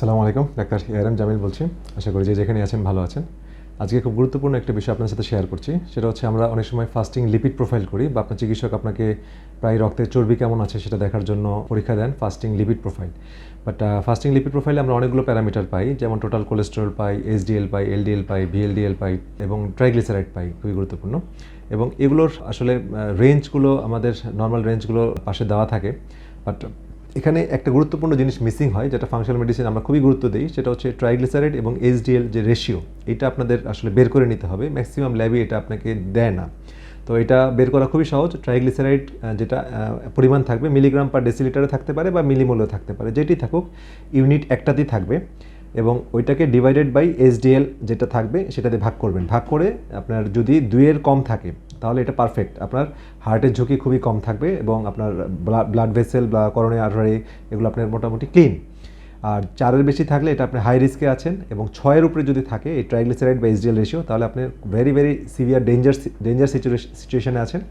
আসসালামু আলাইকুম, doctor ARM Jamil বলছি। আশা করি যে যেখানে আছেন ভালো আছেন। আজকে খুব গুরুত্বপূর্ণ একটা বিষয় আপনার সাথে শেয়ার করছি। সেটা হচ্ছে আমরা অনেক সময় ফাস্টিং লিপিড প্রোফাইল করি বা আপনার চিকিৎসক আপনাকে প্রায় রক্তের চর্বি কেমন আছে সেটা দেখার জন্য পরীক্ষা দেন fasting lipid profile. But fasting lipid প্রোফাইলে আমরা অনেকগুলো প্যারামিটার পাই, যেমন টোটাল কোলেস্টেরল পাই, এসডিএল পাই, এলডিএল পাই, ভিএলডিএল পাই এবং ট্রাইগ্লিসারাইড পাই, খুবই গুরুত্বপূর্ণ। এবং এগুলোর আসলে রেঞ্জগুলো আমাদের নর্মাল রেঞ্জগুলো পাশে দেওয়া থাকে। বাট এখানে একটা গুরুত্বপূর্ণ জিনিস মিসিং হয়, যেটা ফাংশনাল মেডিসিন আমরা খুবই গুরুত্ব দিই, সেটা হচ্ছে ট্রাইগ্লিসারাইড এবং এইচডিএল যে রেশিও, এটা আপনাদের আসলে বের করে নিতে হবে। ম্যাক্সিমাম ল্যাবই এটা আপনাকে দেয় না। তো এটা বের করা খুবই সহজ। ট্রাইগ্লিসারাইড যেটা পরিমাণ থাকবে মিলিগ্রাম পার ডেসিলিটারে থাকতে পারে বা মিলিমোলেও থাকতে পারে, যেটি থাকুক ইউনিট একটাতেই থাকবে এবং ওইটাকে ডিভাইডেড বাই এসডিএল যেটা থাকবে সেটাতে ভাগ করবেন। ভাগ করে আপনার যদি 2-এর কম থাকে তাহলে এটা পারফেক্ট, আপনার হার্টের ঝুঁকি খুবই কম থাকবে এবং আপনার ব্লাড ভেসেল বা করোনারি আর্টারি এগুলো আপনার মোটামুটি ক্লিন। আর 4-এর বেশি থাকলে এটা আপনি হাই রিস্কে আছেন এবং 6-এর উপরে যদি থাকে এই ট্রাইগ্লিসারাইড বা এসডিএল রেশিও, তাহলে আপনি ভেরি সিভিয়ার ডেঞ্জার সিচুয়েশনে আছেন।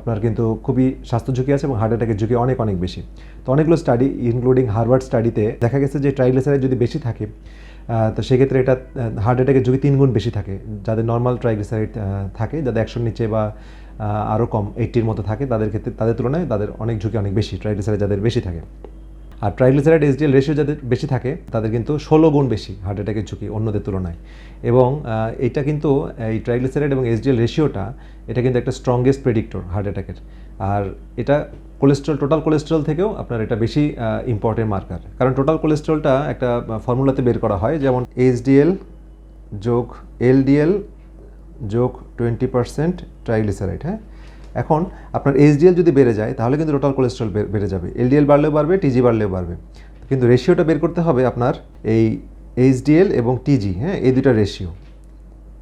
আপনার কিন্তু খুবই স্বাস্থ্য ঝুঁকি আছে এবং হার্ট অ্যাটাকের ঝুঁকি অনেক অনেক বেশি। তো অনেকগুলো স্টাডি ইনক্লুডিং হার্ভার্ড স্টাডিতে দেখা গেছে যে ট্রাইগ্লিসারাইড যদি বেশি থাকে তো সেক্ষেত্রে এটা হার্ট অ্যাটাকের ঝুঁকি 3 গুণ বেশি থাকে। যাদের নর্মাল ট্রাইগ্লিসারাইড থাকে, যাদের 100-র নিচে বা আরও কম 80-র মতো থাকে, তাদের ক্ষেত্রে তাদের তুলনায় তাদের অনেক ঝুঁকি অনেক বেশি, ট্রাইগ্লিসারাইড যাদের বেশি থাকে। আর ট্রাইগ্লিসারাইড এসডিএল রেশিও যাদের বেশি থাকে তাদের কিন্তু 16 গুণ বেশি হার্ট অ্যাটাকের ঝুঁকি অন্যদের তুলনায়। এবং এটা কিন্তু এই ট্রাইগ্লিসারাইড এবং এসডিএল রেশিওটা এটা কিন্তু একটা স্ট্রংগেস্ট প্রেডিক্টর হার্ট অ্যাটাকের। আর এটা কোলেস্ট্রল, টোটাল কোলেস্ট্রল থেকেও আপনার এটা বেশি ইম্পর্টেন্ট মার্কার, কারণ টোটাল কোলেস্ট্রলটা একটা ফর্মুলাতে বের করা হয়, যেমন এইচডিএল যোগ এলডিএল যোগ 20% ট্রাইগ্লিসারাইড। হ্যাঁ, এখন আপনার এইচডিএল যদি বেড়ে যায় তাহলে কিন্তু টোটাল কোলেস্ট্রল বেড়ে যাবে, এলডিএল বাড়লেও বাড়বে, টিজি বাড়লেও বাড়বে। কিন্তু রেশিওটা বের করতে হবে আপনার এই এইচডিএল এবং টিজি, হ্যাঁ, এই দুটা রেশিও,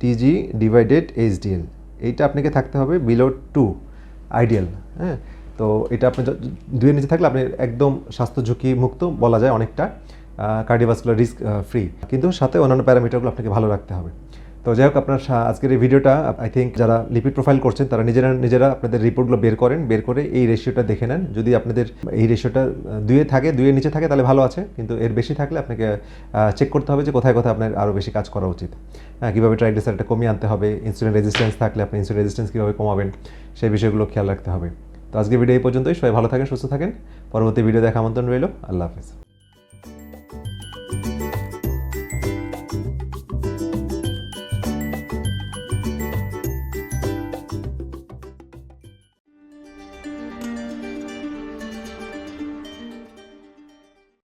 টিজি ডিভাইডেড এইচডিএল, এইটা আপনাকে থাকতে হবে বিলো 2 আইডিয়াল। হ্যাঁ, তো এটা আপনি 2-এর নিচে থাকলে আপনি একদম স্বাস্থ্য ঝুঁকি মুক্ত বলা যায়, অনেকটা কার্ডিওভাস্কুলার রিস্ক ফ্রি, কিন্তু সাথে অন্যান্য প্যারামিটারগুলো আপনাকে ভালো রাখতে হবে। তো যাই হোক, আপনার আজকের এই ভিডিওটা আই থিঙ্ক যারা লিপিড প্রোফাইল করছেন তারা নিজেরা আপনাদের রিপোর্টগুলো বের করে এই রেশিওটা দেখে নেন। যদি আপনাদের এই রেশিওটা 2-এ থাকে, 2-এর নিচে থাকে তাহলে ভালো আছে, কিন্তু এর বেশি থাকলে আপনাকে চেক করতে হবে যে কোথায় কোথায় আপনার আরও বেশি কাজ করা উচিত। হ্যাঁ, কীভাবে ট্রাইগ্লিসারাইডটা কমিয়ে আনতে হবে, ইনসুলিন রেজিস্ট্যান্স থাকলে আপনি ইনসুলিন রেজিস্ট্যান্স কীভাবে কমাবেন, সেই বিষয়গুলো খেয়াল রাখতে হবে। তো আজকে ভিডিও এই পর্যন্তই। সবাই ভালো থাকেন, সুস্থ থাকেন। পরবর্তী ভিডিও দেখা আমন্ত্রণ রইল। আল্লাহ হাফেজ।